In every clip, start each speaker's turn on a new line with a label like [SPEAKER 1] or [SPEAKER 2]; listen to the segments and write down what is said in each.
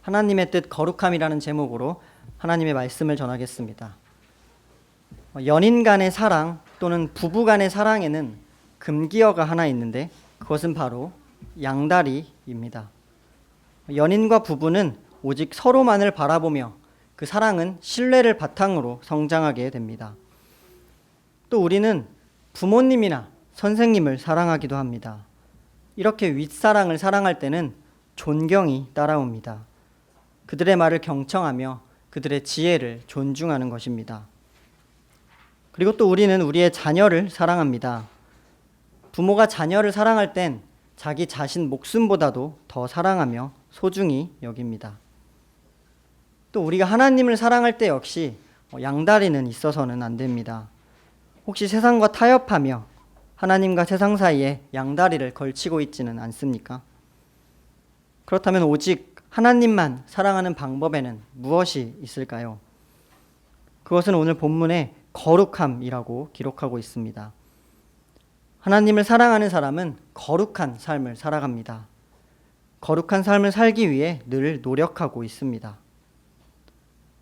[SPEAKER 1] 하나님의 뜻 거룩함이라는 제목으로 하나님의 말씀을 전하겠습니다. 연인 간의 사랑 또는 부부 간의 사랑에는 금기어가 하나 있는데 그것은 바로 양다리입니다. 연인과 부부는 오직 서로만을 바라보며 그 사랑은 신뢰를 바탕으로 성장하게 됩니다. 또 우리는 부모님이나 선생님을 사랑하기도 합니다. 이렇게 윗사랑을 사랑할 때는 존경이 따라옵니다. 그들의 말을 경청하며 그들의 지혜를 존중하는 것입니다. 그리고 또 우리는 우리의 자녀를 사랑합니다. 부모가 자녀를 사랑할 땐 자기 자신 목숨보다도 더 사랑하며 소중히 여깁니다. 또 우리가 하나님을 사랑할 때 역시 양다리는 있어서는 안 됩니다. 혹시 세상과 타협하며 하나님과 세상 사이에 양다리를 걸치고 있지는 않습니까? 그렇다면 오직 하나님만 사랑하는 방법에는 무엇이 있을까요? 그것은 오늘 본문에 거룩함이라고 기록하고 있습니다. 하나님을 사랑하는 사람은 거룩한 삶을 살아갑니다. 거룩한 삶을 살기 위해 늘 노력하고 있습니다.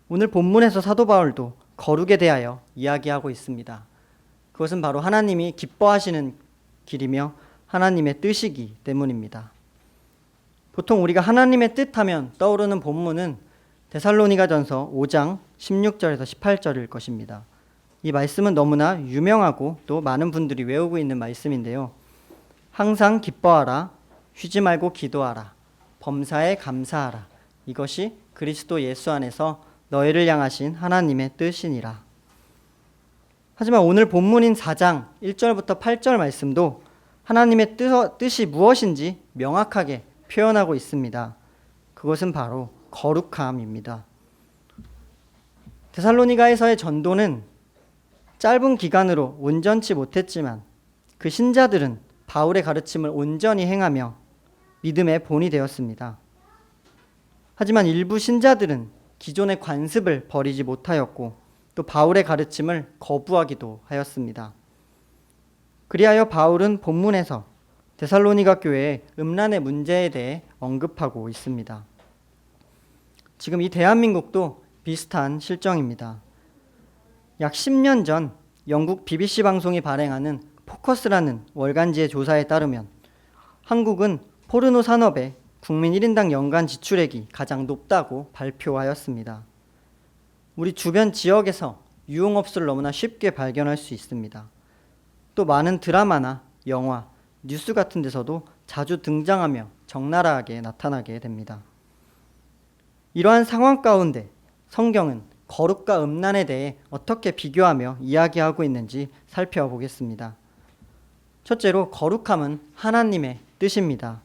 [SPEAKER 1] 오늘 본문에서 사도 바울도 거룩에 대하여 이야기하고 있습니다. 그것은 바로 하나님이 기뻐하시는 길이며 하나님의 뜻이기 때문입니다. 보통 우리가 하나님의 뜻하면 떠오르는 본문은 데살로니가전서 5장 16절에서 18절일 것입니다. 이 말씀은 너무나 유명하고 또 많은 분들이 외우고 있는 말씀인데요. 항상 기뻐하라, 쉬지 말고 기도하라, 범사에 감사하라. 이것이 그리스도 예수 안에서 너희를 향하신 하나님의 뜻이니라. 하지만 오늘 본문인 4장 1절부터 8절 말씀도 하나님의 뜻이 무엇인지 명확하게 표현하고 있습니다. 그것은 바로 거룩함입니다. 데살로니가에서의 전도는 짧은 기간으로 온전치 못했지만 그 신자들은 바울의 가르침을 온전히 행하며 믿음의 본이 되었습니다. 하지만 일부 신자들은 기존의 관습을 버리지 못하였고 또 바울의 가르침을 거부하기도 하였습니다. 그리하여 바울은 본문에서 데살로니가 교회의 음란의 문제에 대해 언급하고 있습니다. 지금 이 대한민국도 비슷한 실정입니다. 약 10년 전 영국 BBC 방송이 발행하는 포커스라는 월간지의 조사에 따르면 한국은 포르노 산업에 국민 1인당 연간 지출액이 가장 높다고 발표하였습니다. 우리 주변 지역에서 유흥업소를 너무나 쉽게 발견할 수 있습니다. 또 많은 드라마나 영화, 뉴스 같은 데서도 자주 등장하며 적나라하게 나타나게 됩니다. 이러한 상황 가운데 성경은 거룩과 음란에 대해 어떻게 비교하며 이야기하고 있는지 살펴보겠습니다. 첫째로 거룩함은 하나님의 뜻입니다.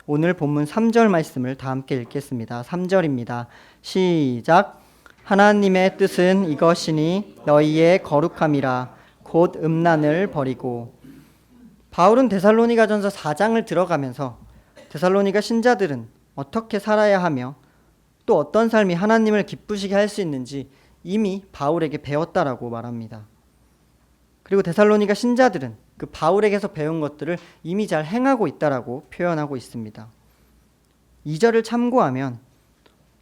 [SPEAKER 1] 오늘 본문 3절 말씀을 다 함께 읽겠습니다. 3절입니다. 시작. 하나님의 뜻은 이것이니 너희의 거룩함이라 곧 음란을 버리고. 바울은 데살로니가전서 4장을 들어가면서 데살로니가 신자들은 어떻게 살아야 하며 또 어떤 삶이 하나님을 기쁘시게 할 수 있는지 이미 바울에게 배웠다라고 말합니다. 그리고 데살로니가 신자들은 그 바울에게서 배운 것들을 이미 잘 행하고 있다라고 표현하고 있습니다. 2절을 참고하면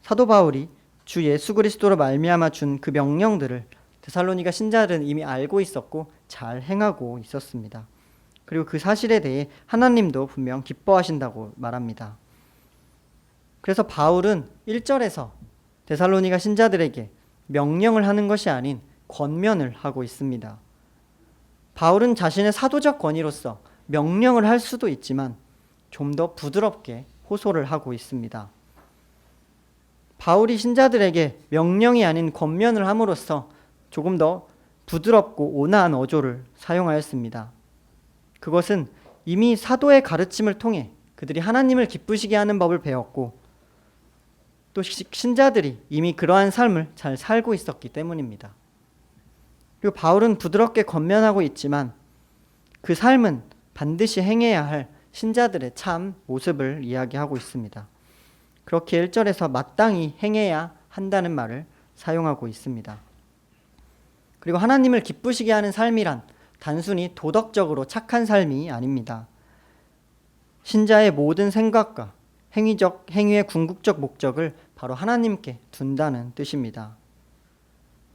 [SPEAKER 1] 사도 바울이 주 예수 그리스도로 말미암아 준 그 명령들을 데살로니가 신자들은 이미 알고 있었고 잘 행하고 있었습니다. 그리고 그 사실에 대해 하나님도 분명 기뻐하신다고 말합니다. 그래서 바울은 1절에서 데살로니가 신자들에게 명령을 하는 것이 아닌 권면을 하고 있습니다. 바울은 자신의 사도적 권위로서 명령을 할 수도 있지만 좀 더 부드럽게 호소를 하고 있습니다. 바울이 신자들에게 명령이 아닌 권면을 함으로써 조금 더 부드럽고 온화한 어조를 사용하였습니다. 그것은 이미 사도의 가르침을 통해 그들이 하나님을 기쁘시게 하는 법을 배웠고 또 신자들이 이미 그러한 삶을 잘 살고 있었기 때문입니다. 그리고 바울은 부드럽게 권면하고 있지만 그 삶은 반드시 행해야 할 신자들의 참 모습을 이야기하고 있습니다. 그렇게 1절에서 마땅히 행해야 한다는 말을 사용하고 있습니다. 그리고 하나님을 기쁘시게 하는 삶이란 단순히 도덕적으로 착한 삶이 아닙니다. 신자의 모든 생각과 행위의 궁극적 목적을 바로 하나님께 둔다는 뜻입니다.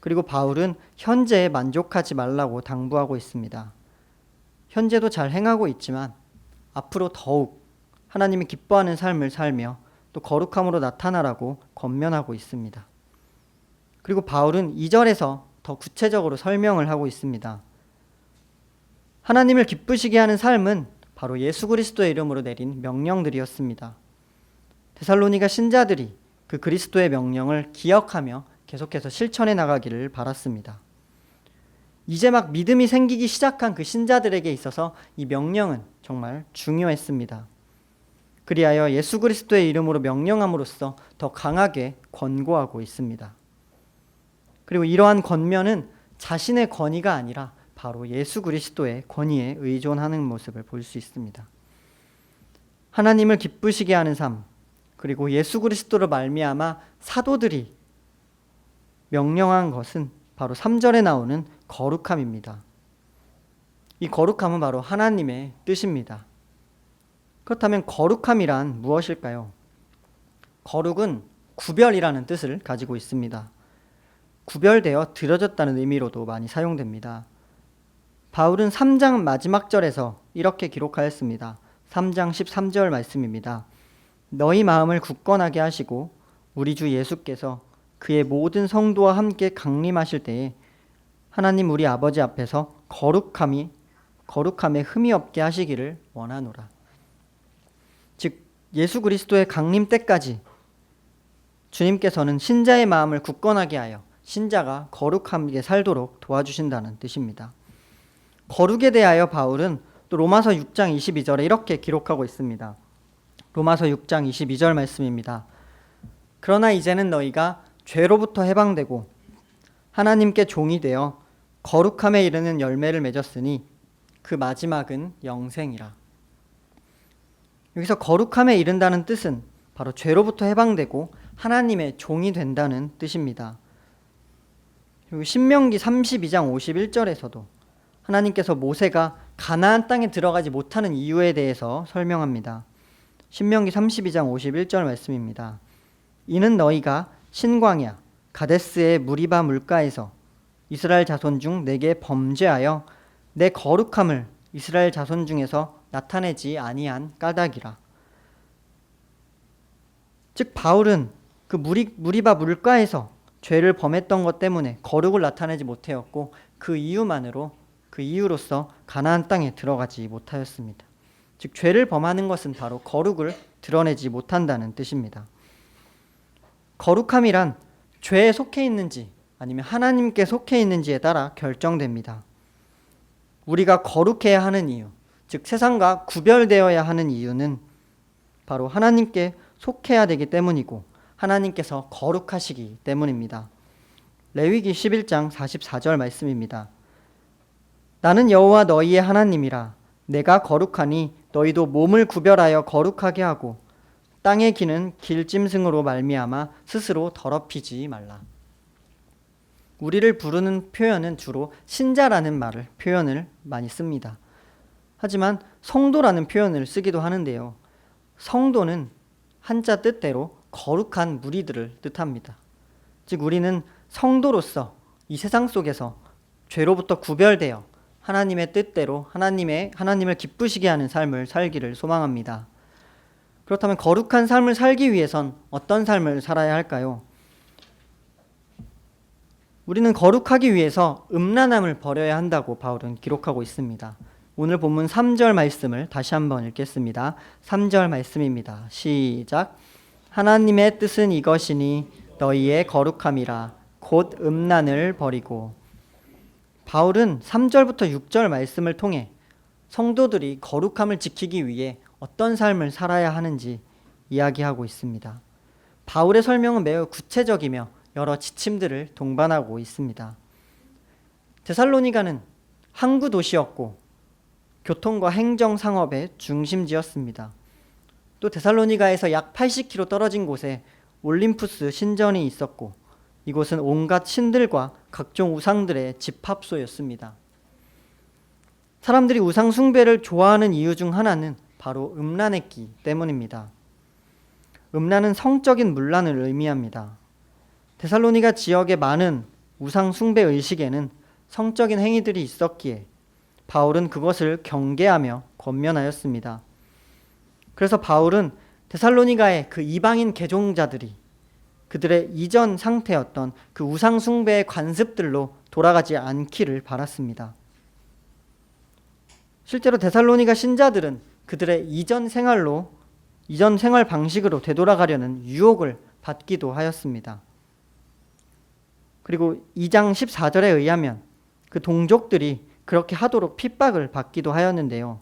[SPEAKER 1] 그리고 바울은 현재에 만족하지 말라고 당부하고 있습니다. 현재도 잘 행하고 있지만 앞으로 더욱 하나님이 기뻐하는 삶을 살며 또 거룩함으로 나타나라고 권면하고 있습니다. 그리고 바울은 2절에서 더 구체적으로 설명을 하고 있습니다. 하나님을 기쁘시게 하는 삶은 바로 예수 그리스도의 이름으로 내린 명령들이었습니다. 데살로니가 신자들이 그 그리스도의 명령을 기억하며 계속해서 실천해 나가기를 바랐습니다. 이제 막 믿음이 생기기 시작한 그 신자들에게 있어서 이 명령은 정말 중요했습니다. 그리하여 예수 그리스도의 이름으로 명령함으로써 더 강하게 권고하고 있습니다. 그리고 이러한 권면은 자신의 권위가 아니라 바로 예수 그리스도의 권위에 의존하는 모습을 볼 수 있습니다. 하나님을 기쁘시게 하는 삶, 그리고 예수 그리스도로 말미암아 사도들이 명령한 것은 바로 3절에 나오는 거룩함입니다. 이 거룩함은 바로 하나님의 뜻입니다. 그렇다면 거룩함이란 무엇일까요? 거룩은 구별이라는 뜻을 가지고 있습니다. 구별되어 드려졌다는 의미로도 많이 사용됩니다. 바울은 3장 마지막 절에서 이렇게 기록하였습니다. 3장 13절 말씀입니다. 너희 마음을 굳건하게 하시고 우리 주 예수께서 그의 모든 성도와 함께 강림하실 때에 하나님 우리 아버지 앞에서 거룩함에 흠이 없게 하시기를 원하노라. 즉 예수 그리스도의 강림 때까지 주님께서는 신자의 마음을 굳건하게 하여 신자가 거룩하게 살도록 도와주신다는 뜻입니다. 거룩에 대하여 바울은 또 로마서 6장 22절에 이렇게 기록하고 있습니다. 로마서 6장 22절 말씀입니다. 그러나 이제는 너희가 죄로부터 해방되고 하나님께 종이 되어 거룩함에 이르는 열매를 맺었으니 그 마지막은 영생이라. 여기서 거룩함에 이른다는 뜻은 바로 죄로부터 해방되고 하나님의 종이 된다는 뜻입니다. 그리고 신명기 32장 51절에서도 하나님께서 모세가 가나안 땅에 들어가지 못하는 이유에 대해서 설명합니다. 신명기 32장 51절 말씀입니다. 이는 너희가 신광야 가데스의 무리바 물가에서 이스라엘 자손 중 내게 범죄하여 내 거룩함을 이스라엘 자손 중에서 나타내지 아니한 까닭이라. 즉 바울은 그 무리바 물가에서 죄를 범했던 것 때문에 거룩을 나타내지 못하였고 그 이유로서 가나안 땅에 들어가지 못하였습니다. 즉 죄를 범하는 것은 바로 거룩을 드러내지 못한다는 뜻입니다. 거룩함이란 죄에 속해 있는지 아니면 하나님께 속해 있는지에 따라 결정됩니다. 우리가 거룩해야 하는 이유, 즉 세상과 구별되어야 하는 이유는 바로 하나님께 속해야 되기 때문이고 하나님께서 거룩하시기 때문입니다. 레위기 11장 44절 말씀입니다. 나는 여호와 너희의 하나님이라. 내가 거룩하니 너희도 몸을 구별하여 거룩하게 하고 땅에 기는 길짐승으로 말미암아 스스로 더럽히지 말라. 우리를 부르는 표현은 주로 신자라는 표현을 많이 씁니다. 하지만 성도라는 표현을 쓰기도 하는데요. 성도는 한자 뜻대로 거룩한 무리들을 뜻합니다. 즉 우리는 성도로서 이 세상 속에서 죄로부터 구별되어 하나님의 뜻대로 하나님을 기쁘시게 하는 삶을 살기를 소망합니다. 그렇다면 거룩한 삶을 살기 위해선 어떤 삶을 살아야 할까요? 우리는 거룩하기 위해서 음란함을 버려야 한다고 바울은 기록하고 있습니다. 오늘 본문 3절 말씀을 다시 한번 읽겠습니다. 3절 말씀입니다. 시작. 하나님의 뜻은 이것이니 너희의 거룩함이라 곧 음란을 버리고. 바울은 3절부터 6절 말씀을 통해 성도들이 거룩함을 지키기 위해 어떤 삶을 살아야 하는지 이야기하고 있습니다. 바울의 설명은 매우 구체적이며 여러 지침들을 동반하고 있습니다. 데살로니가는 항구 도시였고 교통과 행정 상업의 중심지였습니다. 또 데살로니가에서 약 80km 떨어진 곳에 올림푸스 신전이 있었고 이곳은 온갖 신들과 각종 우상들의 집합소였습니다. 사람들이 우상 숭배를 좋아하는 이유 중 하나는 바로 음란했기 때문입니다. 음란은 성적인 문란을 의미합니다. 데살로니가 지역의 많은 우상 숭배 의식에는 성적인 행위들이 있었기에 바울은 그것을 경계하며 권면하였습니다. 그래서 바울은 데살로니가의 그 이방인 개종자들이 그들의 이전 상태였던 그 우상 숭배의 관습들로 돌아가지 않기를 바랐습니다. 실제로 데살로니가 신자들은 그들의 이전 생활 방식으로 되돌아가려는 유혹을 받기도 하였습니다. 그리고 2장 14절에 의하면 그 동족들이 그렇게 하도록 핍박을 받기도 하였는데요.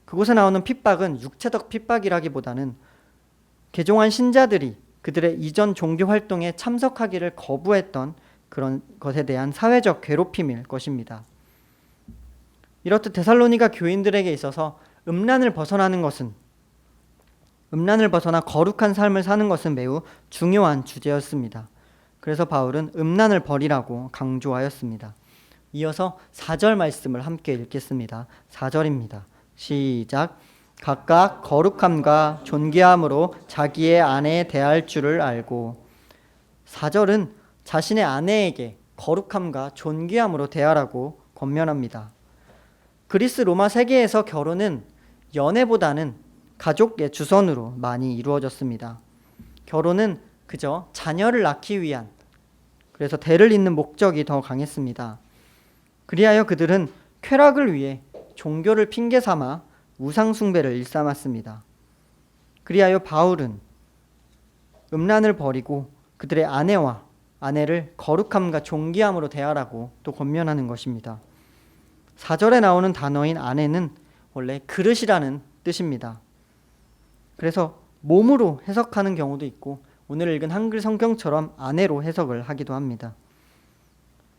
[SPEAKER 1] 그곳에 나오는 핍박은 육체적 핍박이라기보다는 개종한 신자들이 그들의 이전 종교 활동에 참석하기를 거부했던 그런 것에 대한 사회적 괴롭힘일 것입니다. 이렇듯 데살로니가 교인들에게 있어서 음란을 벗어나 거룩한 삶을 사는 것은 매우 중요한 주제였습니다. 그래서 바울은 음란을 버리라고 강조하였습니다. 이어서 4절 말씀을 함께 읽겠습니다. 4절입니다. 시작. 각각 거룩함과 존귀함으로 자기의 아내에 대할 줄을 알고. 4절은 자신의 아내에게 거룩함과 존귀함으로 대하라고 권면합니다. 그리스 로마 세계에서 결혼은 연애보다는 가족의 주선으로 많이 이루어졌습니다. 결혼은 그저 자녀를 낳기 위한, 그래서 대를 잇는 목적이 더 강했습니다. 그리하여 그들은 쾌락을 위해 종교를 핑계 삼아 우상 숭배를 일삼았습니다. 그리하여 바울은 음란을 버리고 그들의 아내를 거룩함과 존귀함으로 대하라고 또 권면하는 것입니다. 4절에 나오는 단어인 아내는 원래 그릇이라는 뜻입니다. 그래서 몸으로 해석하는 경우도 있고 오늘 읽은 한글 성경처럼 아내로 해석을 하기도 합니다.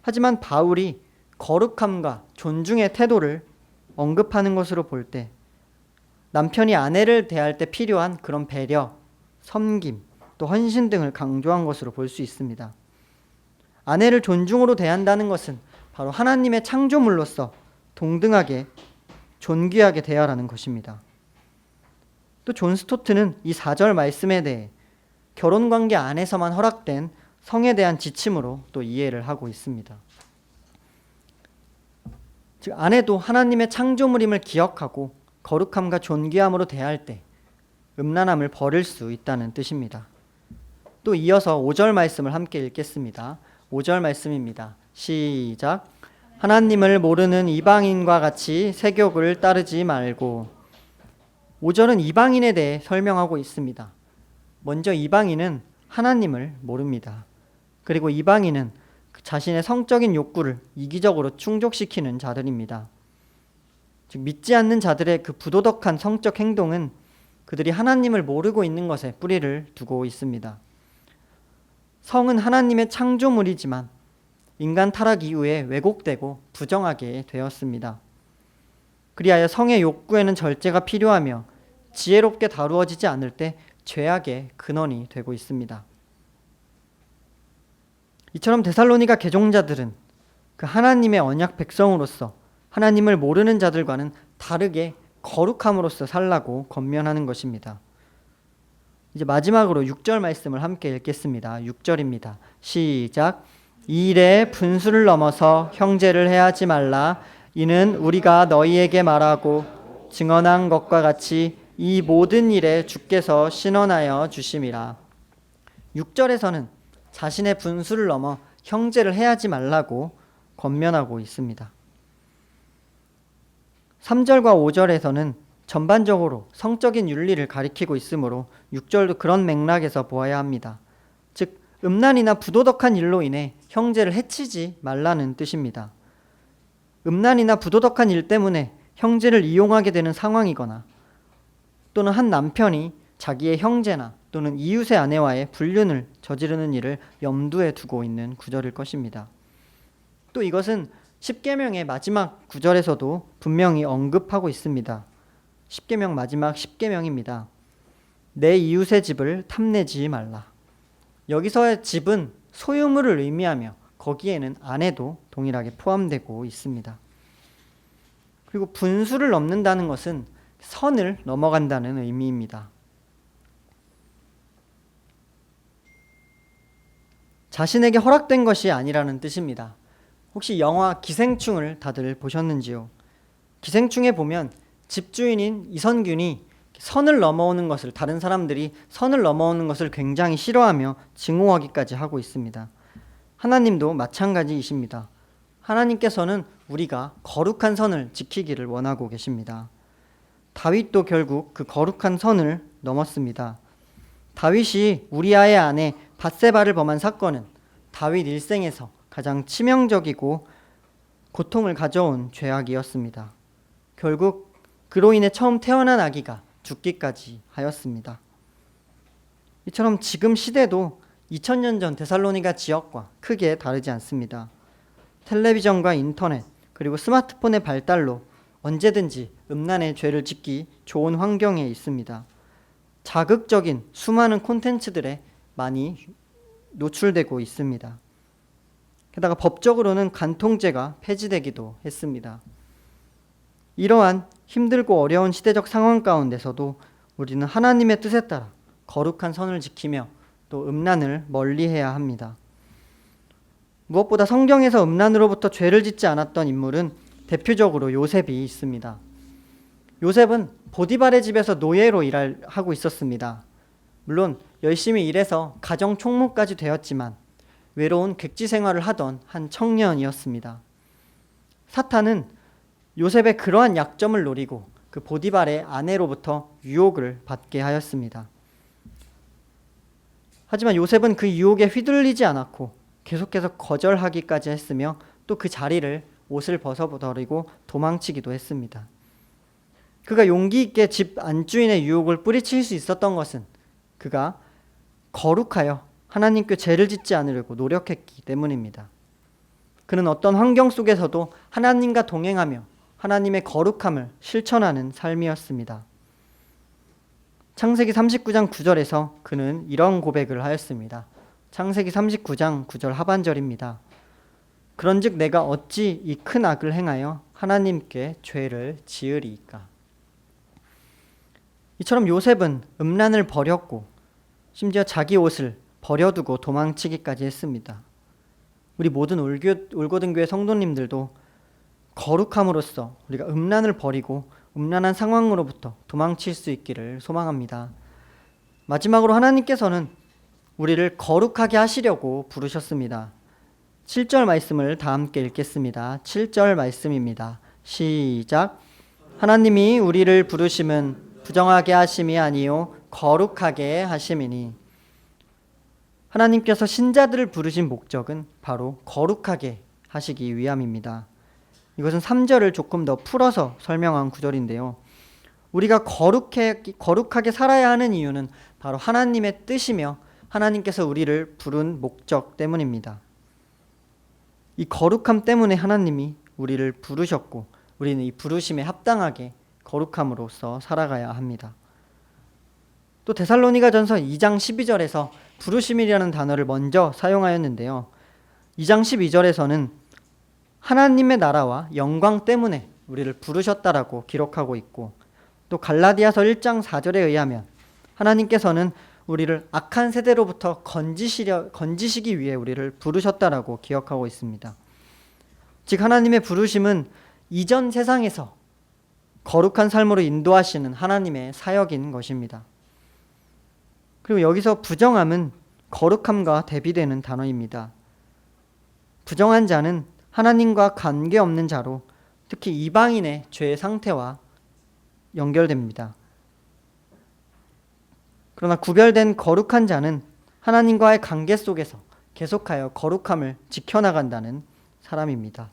[SPEAKER 1] 하지만 바울이 거룩함과 존중의 태도를 언급하는 것으로 볼 때 남편이 아내를 대할 때 필요한 그런 배려, 섬김, 또 헌신 등을 강조한 것으로 볼 수 있습니다. 아내를 존중으로 대한다는 것은 바로 하나님의 창조물로서 동등하게 존귀하게 대하라는 것입니다. 또 존 스토트는 이 4절 말씀에 대해 결혼관계 안에서만 허락된 성에 대한 지침으로 또 이해를 하고 있습니다. 즉 아내도 하나님의 창조물임을 기억하고 거룩함과 존귀함으로 대할 때 음란함을 버릴 수 있다는 뜻입니다. 또 이어서 5절 말씀을 함께 읽겠습니다. 5절 말씀입니다. 시작. 하나님을 모르는 이방인과 같이 세욕을 따르지 말고. 5절은 이방인에 대해 설명하고 있습니다. 먼저 이방인은 하나님을 모릅니다. 그리고 이방인은 자신의 성적인 욕구를 이기적으로 충족시키는 자들입니다. 즉 믿지 않는 자들의 그 부도덕한 성적 행동은 그들이 하나님을 모르고 있는 것에 뿌리를 두고 있습니다. 성은 하나님의 창조물이지만 인간 타락 이후에 왜곡되고 부정하게 되었습니다. 그리하여 성의 욕구에는 절제가 필요하며 지혜롭게 다루어지지 않을 때 죄악의 근원이 되고 있습니다. 이처럼 데살로니가 개종자들은 그 하나님의 언약 백성으로서 하나님을 모르는 자들과는 다르게 거룩함으로써 살라고 권면하는 것입니다. 이제 마지막으로 6절 말씀을 함께 읽겠습니다. 6절입니다. 시작. 이 일에 분수를 넘어서 형제를 해하지 말라. 이는 우리가 너희에게 말하고 증언한 것과 같이 이 모든 일에 주께서 신원하여 주심이라. 6절에서는 자신의 분수를 넘어 형제를 해하지 말라고 권면하고 있습니다. 3절과 5절에서는 전반적으로 성적인 윤리를 가리키고 있으므로 6절도 그런 맥락에서 보아야 합니다. 즉 음란이나 부도덕한 일로 인해 형제를 해치지 말라는 뜻입니다. 음란이나 부도덕한 일 때문에 형제를 이용하게 되는 상황이거나 또는 한 남편이 자기의 형제나 또는 이웃의 아내와의 불륜을 저지르는 일을 염두에 두고 있는 구절일 것입니다. 또 이것은 십계명의 마지막 구절에서도 분명히 언급하고 있습니다. 십계명 마지막 십계명입니다. 내 이웃의 집을 탐내지 말라. 여기서의 집은 소유물을 의미하며 거기에는 아내도 동일하게 포함되고 있습니다. 그리고 분수를 넘는다는 것은 선을 넘어간다는 의미입니다. 자신에게 허락된 것이 아니라는 뜻입니다. 혹시 영화 기생충을 다들 보셨는지요? 기생충에 보면 집주인인 이선균이 선을 넘어오는 것을, 다른 사람들이 선을 넘어오는 것을 굉장히 싫어하며 증오하기까지 하고 있습니다. 하나님도 마찬가지이십니다. 하나님께서는 우리가 거룩한 선을 지키기를 원하고 계십니다. 다윗도 결국 그 거룩한 선을 넘었습니다. 다윗이 우리아의 아내 밧세바를 범한 사건은 다윗 일생에서 가장 치명적이고 고통을 가져온 죄악이었습니다. 결국 그로 인해 처음 태어난 아기가 죽기까지 하였습니다. 이처럼 지금 시대도 2000년 전 데살로니가 지역과 크게 다르지 않습니다. 텔레비전과 인터넷 그리고 스마트폰의 발달로 언제든지 음란의 죄를 짓기 좋은 환경에 있습니다. 자극적인 수많은 콘텐츠들에 많이 노출되고 있습니다. 게다가 법적으로는 간통죄가 폐지되기도 했습니다. 이러한 힘들고 어려운 시대적 상황 가운데서도 우리는 하나님의 뜻에 따라 거룩한 선을 지키며 또 음란을 멀리해야 합니다. 무엇보다 성경에서 음란으로부터 죄를 짓지 않았던 인물은 대표적으로 요셉이 있습니다. 요셉은 보디발의 집에서 노예로 일하고 있었습니다. 물론 열심히 일해서 가정 총무까지 되었지만 외로운 객지 생활을 하던 한 청년이었습니다. 사탄은 요셉의 그러한 약점을 노리고 그 보디발의 아내로부터 유혹을 받게 하였습니다. 하지만 요셉은 그 유혹에 휘둘리지 않았고 계속해서 거절하기까지 했으며 또 그 자리를 옷을 벗어버리고 도망치기도 했습니다. 그가 용기 있게 집 안주인의 유혹을 뿌리칠 수 있었던 것은 그가 거룩하여 하나님께 죄를 짓지 않으려고 노력했기 때문입니다. 그는 어떤 환경 속에서도 하나님과 동행하며 하나님의 거룩함을 실천하는 삶이었습니다. 창세기 39장 9절에서 그는 이런 고백을 하였습니다. 창세기 39장 9절 하반절입니다. 그런즉 내가 어찌 이 큰 악을 행하여 하나님께 죄를 지으리이까. 이처럼 요셉은 음란을 버렸고 심지어 자기 옷을 버려두고 도망치기까지 했습니다. 우리 모든 올고등교회 성도님들도 거룩함으로써 우리가 음란을 버리고 음란한 상황으로부터 도망칠 수 있기를 소망합니다. 마지막으로 하나님께서는 우리를 거룩하게 하시려고 부르셨습니다. 7절 말씀을 다 함께 읽겠습니다. 7절 말씀입니다. 시작. 하나님이 우리를 부르심은 부정하게 하심이 아니요 거룩하게 하심이니. 하나님께서 신자들을 부르신 목적은 바로 거룩하게 하시기 위함입니다. 이것은 3절을 조금 더 풀어서 설명한 구절인데요. 우리가 거룩하게 살아야 하는 이유는 바로 하나님의 뜻이며 하나님께서 우리를 부른 목적 때문입니다. 이 거룩함 때문에 하나님이 우리를 부르셨고 우리는 이 부르심에 합당하게 거룩함으로써 살아가야 합니다. 또 데살로니가전서 2장 12절에서 부르심이라는 단어를 먼저 사용하였는데요. 2장 12절에서는 하나님의 나라와 영광 때문에 우리를 부르셨다라고 기록하고 있고 또 갈라디아서 1장 4절에 의하면 하나님께서는 우리를 악한 세대로부터 건지시기 위해 우리를 부르셨다라고 기억하고 있습니다. 즉 하나님의 부르심은 이전 세상에서 거룩한 삶으로 인도하시는 하나님의 사역인 것입니다. 그리고 여기서 부정함은 거룩함과 대비되는 단어입니다. 부정한 자는 하나님과 관계없는 자로 특히 이방인의 죄의 상태와 연결됩니다. 그러나 구별된 거룩한 자는 하나님과의 관계 속에서 계속하여 거룩함을 지켜나간다는 사람입니다.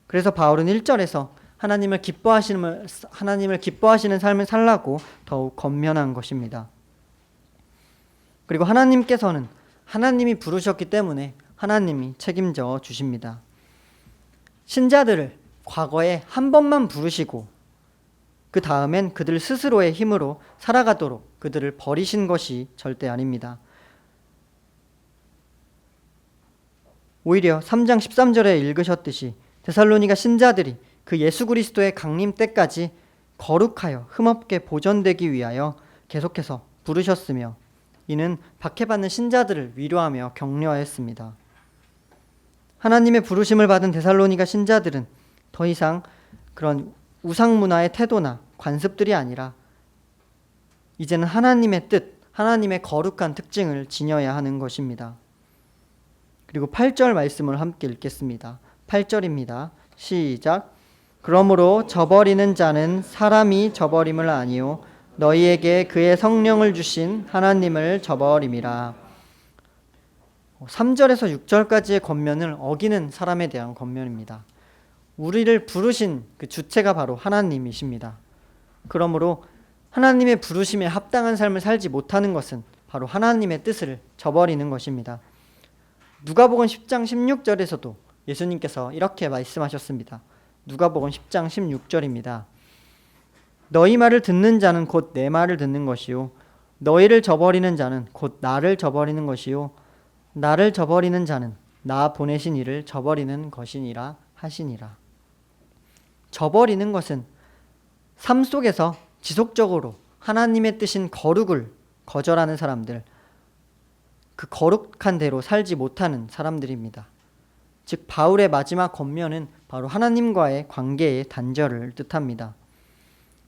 [SPEAKER 1] 그래서 바울은 1절에서 하나님을 기뻐하시는 삶을 살라고 더욱 권면한 것입니다. 그리고 하나님께서는 하나님이 부르셨기 때문에 하나님이 책임져 주십니다. 신자들을 과거에 한 번만 부르시고 그 다음엔 그들 스스로의 힘으로 살아가도록 그들을 버리신 것이 절대 아닙니다. 오히려 3장 13절에 읽으셨듯이 데살로니가 신자들이 그 예수 그리스도의 강림 때까지 거룩하여 흠없게 보존되기 위하여 계속해서 부르셨으며 이는 박해받는 신자들을 위로하며 격려했습니다. 하나님의 부르심을 받은 데살로니가 신자들은 더 이상 그런 우상 문화의 태도나 관습들이 아니라 이제는 하나님의 뜻, 하나님의 거룩한 특징을 지녀야 하는 것입니다. 그리고 8절 말씀을 함께 읽겠습니다. 8절입니다. 시작. 그러므로 저버리는 자는 사람이 저버림을 아니요 너희에게 그의 성령을 주신 하나님을 저버림이라. 3절에서 6절까지의 권면을 어기는 사람에 대한 권면입니다. 우리를 부르신 그 주체가 바로 하나님이십니다. 그러므로 하나님의 부르심에 합당한 삶을 살지 못하는 것은 바로 하나님의 뜻을 저버리는 것입니다. 누가복음 10장 16절에서도 예수님께서 이렇게 말씀하셨습니다. 누가복음 10장 16절입니다. 너희 말을 듣는 자는 곧 내 말을 듣는 것이요 너희를 저버리는 자는 곧 나를 저버리는 것이요 나를 저버리는 자는 나 보내신 이를 저버리는 것이니라 하시니라. 저버리는 것은 삶 속에서 지속적으로 하나님의 뜻인 거룩을 거절하는 사람들, 그 거룩한 대로 살지 못하는 사람들입니다. 즉 바울의 마지막 권면은 바로 하나님과의 관계의 단절을 뜻합니다.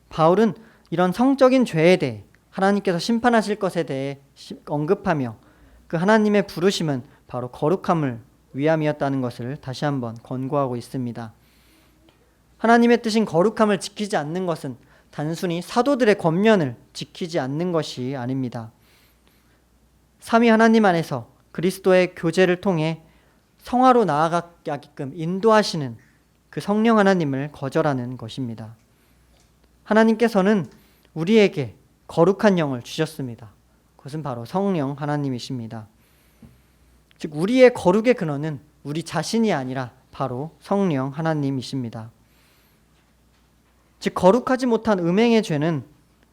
[SPEAKER 1] 바울은 이런 성적인 죄에 대해 하나님께서 심판하실 것에 대해 언급하며 그 하나님의 부르심은 바로 거룩함을 위함이었다는 것을 다시 한번 권고하고 있습니다. 하나님의 뜻인 거룩함을 지키지 않는 것은 단순히 사도들의 권면을 지키지 않는 것이 아닙니다. 삼위 하나님 안에서 그리스도의 교제를 통해 성화로 나아가게끔 인도하시는 그 성령 하나님을 거절하는 것입니다. 하나님께서는 우리에게 거룩한 영을 주셨습니다. 그것은 바로 성령 하나님이십니다. 즉 우리의 거룩의 근원은 우리 자신이 아니라 바로 성령 하나님이십니다. 즉 거룩하지 못한 음행의 죄는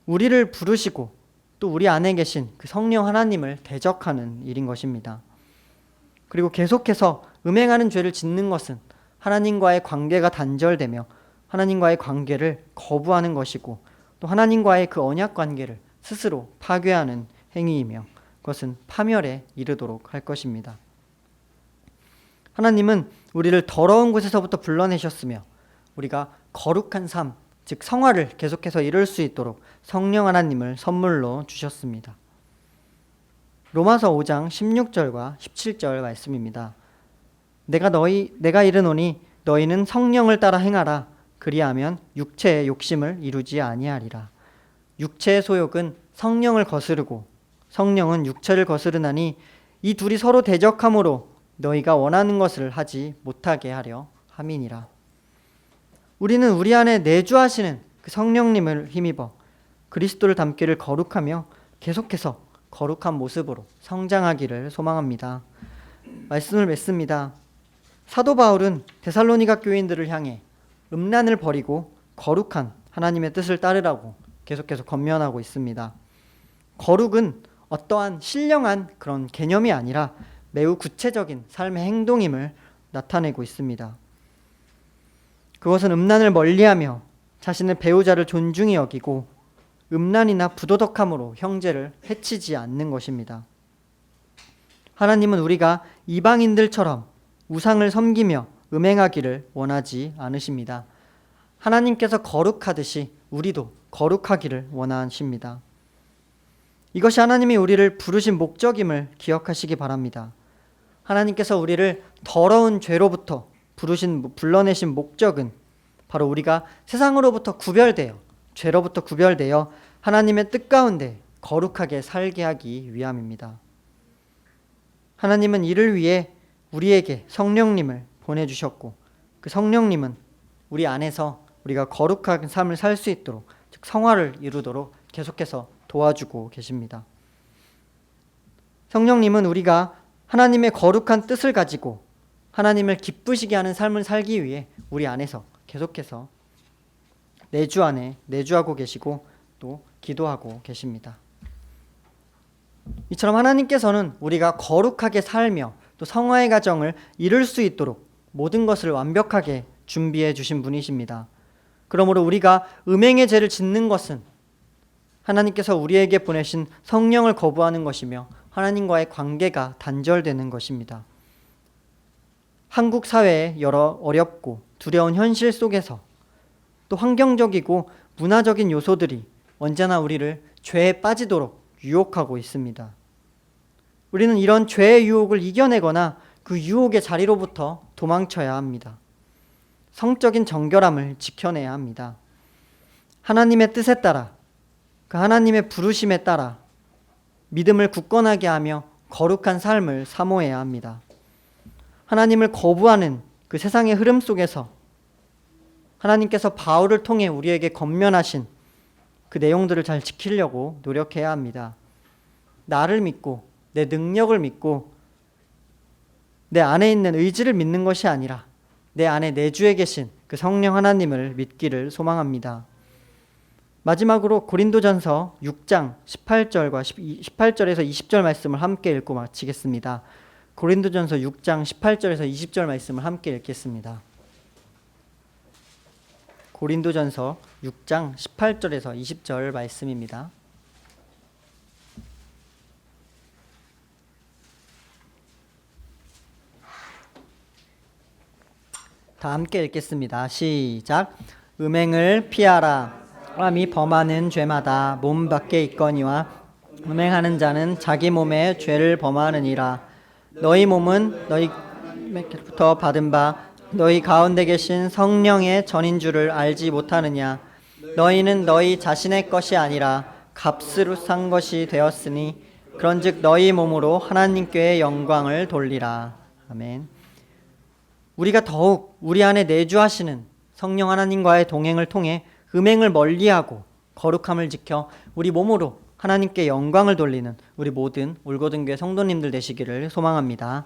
[SPEAKER 1] 우리를 부르시고 또 우리 안에 계신 그 성령 하나님을 대적하는 일인 것입니다. 그리고 계속해서 음행하는 죄를 짓는 것은 하나님과의 관계가 단절되며 하나님과의 관계를 거부하는 것이고 또 하나님과의 그 언약 관계를 스스로 파괴하는 행위이며 그것은 파멸에 이르도록 할 것입니다. 하나님은 우리를 더러운 곳에서부터 불러내셨으며 우리가 거룩한 삶, 즉 성화를 계속해서 이룰 수 있도록 성령 하나님을 선물로 주셨습니다. 로마서 5장 16절과 17절 말씀입니다. 내가 이르노니 너희는 성령을 따라 행하라. 그리하면 육체의 욕심을 이루지 아니하리라. 육체의 소욕은 성령을 거스르고 성령은 육체를 거스르나니 이 둘이 서로 대적하므로 너희가 원하는 것을 하지 못하게 하려 함이니라. 우리는 우리 안에 내주하시는 그 성령님을 힘입어 그리스도를 닮기를 거룩하며 계속해서 거룩한 모습으로 성장하기를 소망합니다. 말씀을 맺습니다. 사도 바울은 데살로니가 교인들을 향해 음란을 버리고 거룩한 하나님의 뜻을 따르라고 계속해서 권면하고 있습니다. 거룩은 어떠한 신령한 그런 개념이 아니라 매우 구체적인 삶의 행동임을 나타내고 있습니다. 그것은 음란을 멀리하며 자신의 배우자를 존중히 여기고 음란이나 부도덕함으로 형제를 해치지 않는 것입니다. 하나님은 우리가 이방인들처럼 우상을 섬기며 음행하기를 원하지 않으십니다. 하나님께서 거룩하듯이 우리도 거룩하기를 원하십니다. 이것이 하나님이 우리를 부르신 목적임을 기억하시기 바랍니다. 하나님께서 우리를 더러운 죄로부터 불러내신 목적은 바로 우리가 세상으로부터 구별되어 죄로부터 구별되어 하나님의 뜻 가운데 거룩하게 살게 하기 위함입니다. 하나님은 이를 위해 우리에게 성령님을 보내주셨고 그 성령님은 우리 안에서 우리가 거룩한 삶을 살 수 있도록 즉 성화를 이루도록 계속해서 도와주고 계십니다. 성령님은 우리가 하나님의 거룩한 뜻을 가지고 하나님을 기쁘시게 하는 삶을 살기 위해 우리 안에서 계속해서 내주 안에 내주하고 계시고 또 기도하고 계십니다. 이처럼 하나님께서는 우리가 거룩하게 살며 또 성화의 과정을 이룰 수 있도록 모든 것을 완벽하게 준비해 주신 분이십니다. 그러므로 우리가 음행의 죄를 짓는 것은 하나님께서 우리에게 보내신 성령을 거부하는 것이며 하나님과의 관계가 단절되는 것입니다. 한국 사회의 여러 어렵고 두려운 현실 속에서 또 환경적이고 문화적인 요소들이 언제나 우리를 죄에 빠지도록 유혹하고 있습니다. 우리는 이런 죄의 유혹을 이겨내거나 그 유혹의 자리로부터 도망쳐야 합니다. 성적인 정결함을 지켜내야 합니다. 하나님의 뜻에 따라, 그 하나님의 부르심에 따라 믿음을 굳건하게 하며 거룩한 삶을 사모해야 합니다. 하나님을 거부하는 그 세상의 흐름 속에서 하나님께서 바울을 통해 우리에게 권면하신 그 내용들을 잘 지키려고 노력해야 합니다. 나를 믿고 내 능력을 믿고 내 안에 있는 의지를 믿는 것이 아니라 내 안에 내주에 계신 그 성령 하나님을 믿기를 소망합니다. 마지막으로 고린도전서 6장 18절에서 20절 말씀을 함께 읽고 마치겠습니다. 고린도전서 6장 18절에서 20절 말씀을 함께 읽겠습니다. 고린도전서 6장 18절에서 20절 말씀입니다. 다 함께 읽겠습니다. 시작. 음행을 피하라. 사람이 범하는 죄마다 몸 밖에 있거니와 음행하는 자는 자기 몸에 죄를 범하느니라. 너희 몸은 너희부터 받은 바 너희 가운데 계신 성령의 전인 줄을 알지 못하느냐. 너희는 너희 자신의 것이 아니라 값으로 산 것이 되었으니 그런즉 너희 몸으로 하나님께 영광을 돌리라. 아멘. 우리가 더욱 우리 안에 내주하시는 성령 하나님과의 동행을 통해 음행을 멀리하고 거룩함을 지켜 우리 몸으로 하나님께 영광을 돌리는 우리 모든 울고등교회 성도님들 되시기를 소망합니다.